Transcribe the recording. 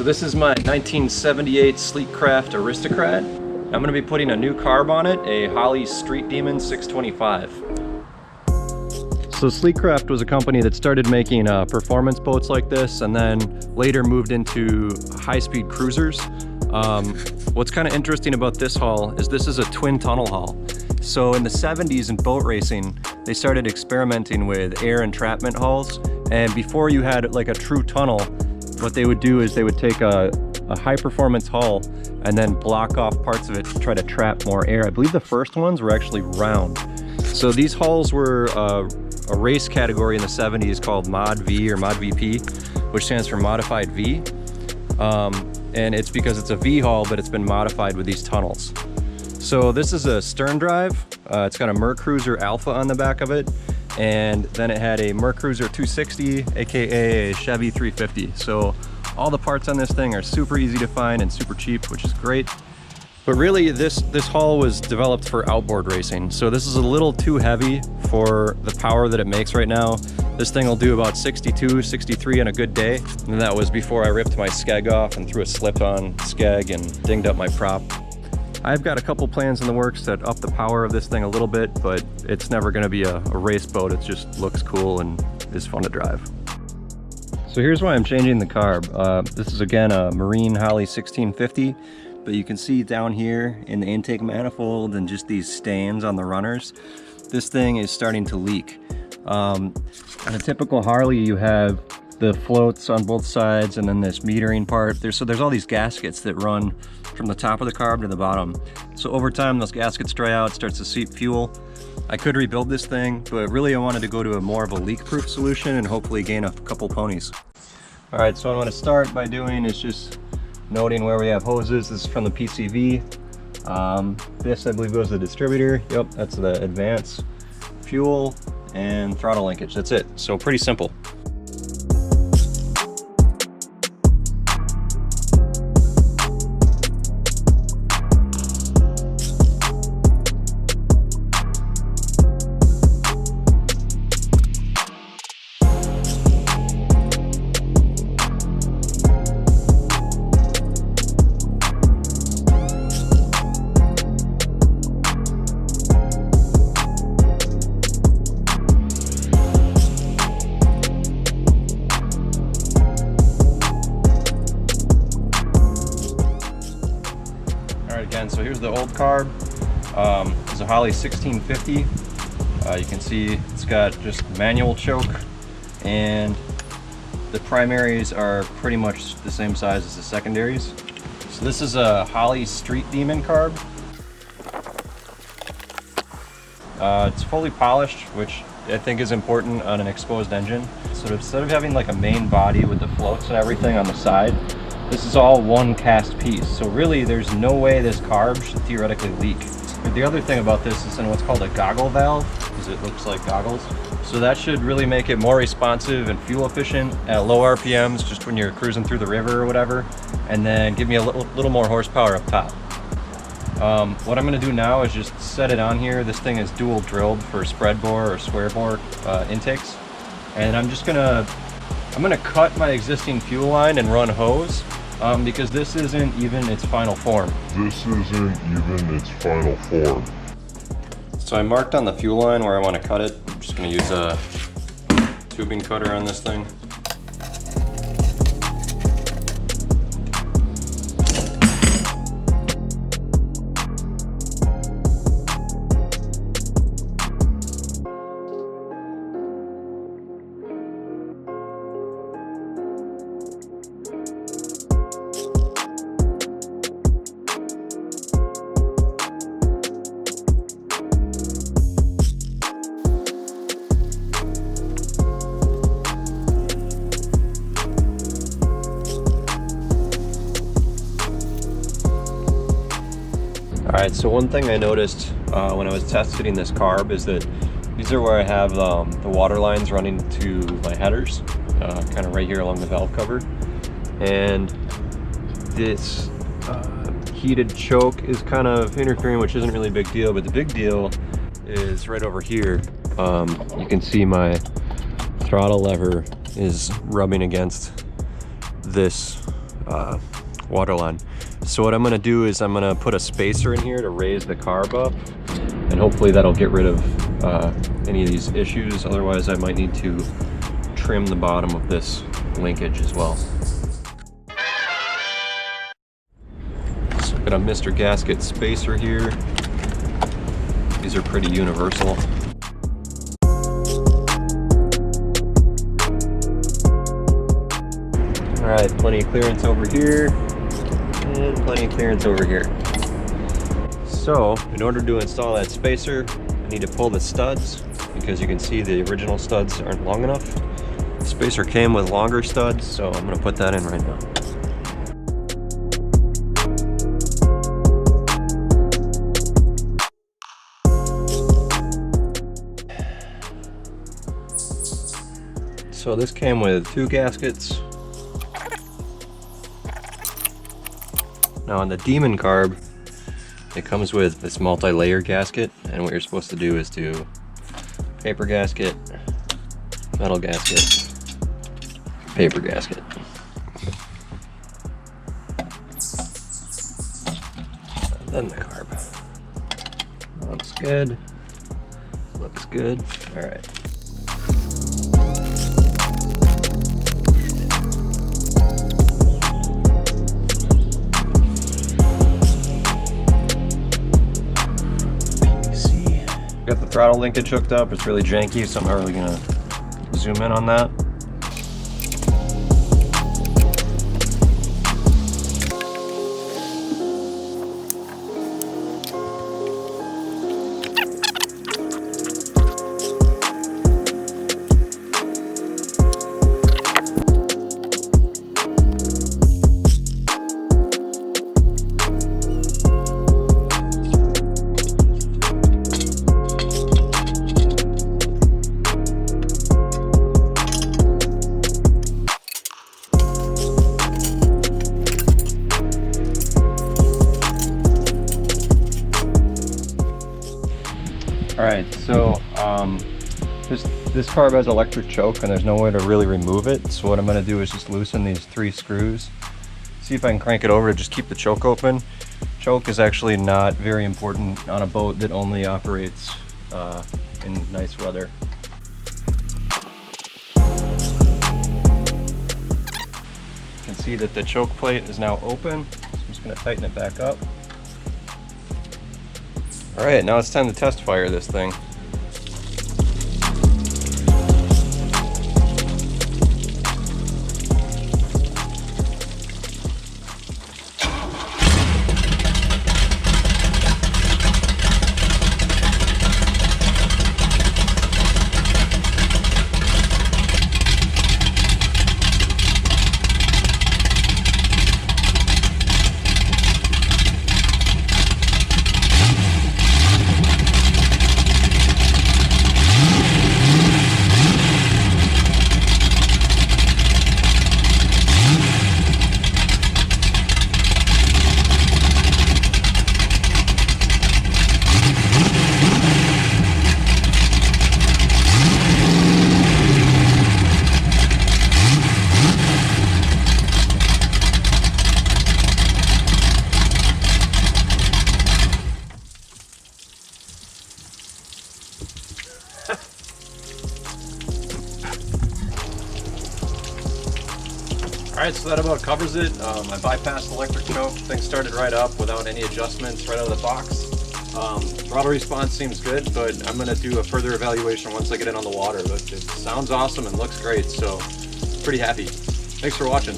So this is my 1978 Sleekcraft Aristocrat. I'm going to be putting a new carb on it, a Holley Street Demon 625. So Sleekcraft was a company that started making performance boats like this and then later moved into high-speed cruisers. What's kind of interesting about this hull is this is a twin tunnel hull. So in the 70s in boat racing, they started experimenting with air entrapment hulls, and before you had like a true tunnel, what they would do is they would take a high performance hull and then block off parts of it to try to trap more air. I believe the first ones were actually round. So these hulls were a race category in the 70s called Mod V or Mod VP, which stands for Modified V. And it's because it's a V hull, but it's been modified with these tunnels. So this is a Sterndrive. It's got a Mercruiser Alpha on the back of it. And then it had a Mercruiser 260, AKA a Chevy 350. So all the parts on this thing are super easy to find and super cheap, which is great. But really this hull was developed for outboard racing. So this is a little too heavy for the power that it makes right now. This thing will do about 62, 63 on a good day. And that was before I ripped my skeg off and threw a slip-on skeg and dinged up my prop. I've got a couple plans in the works that up the power of this thing a little bit, but it's never gonna be a race boat. It just looks cool and is fun to drive. So here's why I'm changing the carb. This is again a Marine Holley 1650, but you can see down here in the intake manifold and just these stains on the runners, this thing is starting to leak. On a typical Harley, you have the floats on both sides and then this metering part. So there's all these gaskets that run from the top of the carb to the bottom. So over time, those gaskets dry out, starts to seep fuel. I could rebuild this thing, but really I wanted to go to more of a leak-proof solution and hopefully gain a couple ponies. All right, so what I'm gonna start by doing is just noting where we have hoses. This is from the PCV. This, I believe, goes to the distributor. Yep, that's the advance, fuel, and throttle linkage. That's it. So pretty simple. So here's the old carb. It's a Holley 1650. You can see it's got just manual choke, and the primaries are pretty much the same size as the secondaries. So this is a Holley Street Demon carb. It's fully polished, which I think is important on an exposed engine. So instead of having like a main body with the floats and everything on the side, this is all one cast piece. So really there's no way this carb should theoretically leak. The other thing about this is in what's called a goggle valve, because it looks like goggles. So that should really make it more responsive and fuel efficient at low RPMs, just when you're cruising through the river or whatever, and then give me a little more horsepower up top. What I'm gonna do now is just set it on here. This thing is dual drilled for spread bore or square bore intakes. And I'm gonna cut my existing fuel line and run hose. Because this isn't even its final form. So I marked on the fuel line where I want to cut it. I'm just going to use a tubing cutter on this thing. Alright, so one thing I noticed when I was test fitting this carb is that these are where I have the water lines running to my headers, kind of right here along the valve cover. And this heated choke is kind of interfering, which isn't really a big deal, but the big deal is right over here. You can see my throttle lever is rubbing against this waterline. So what I'm gonna do is I'm gonna put a spacer in here to raise the carb up, and hopefully that'll get rid of any of these issues. Otherwise I might need to trim the bottom of this linkage as well. So I've got a Mr. Gasket spacer here. These are pretty universal. Alright, plenty of clearance over here, and plenty of clearance over here. So, in order to install that spacer, I need to pull the studs, because you can see the original studs aren't long enough. The spacer came with longer studs, so I'm going to put that in right now. So this came with 2 gaskets. Now on the Demon Carb, it comes with this multi-layer gasket, and what you're supposed to do is do paper gasket, metal gasket, paper gasket. And then the carb. Looks good. Looks good. All right. Got the throttle linkage hooked up. It's really janky, so I'm not really gonna zoom in on that. Alright, so this carb has electric choke and there's no way to really remove it, so what I'm going to do is just loosen these 3 screws. See if I can crank it over to just keep the choke open. Choke is actually not very important on a boat that only operates in nice weather. You can see that the choke plate is now open, so I'm just going to tighten it back up. Alright, now it's time to test fire this thing. Alright, so that about covers it. I bypassed the electric choke. Things started right up without any adjustments right out of the box. Throttle response seems good, but I'm going to do a further evaluation once I get it on the water. But it sounds awesome and looks great, so pretty happy. Thanks for watching.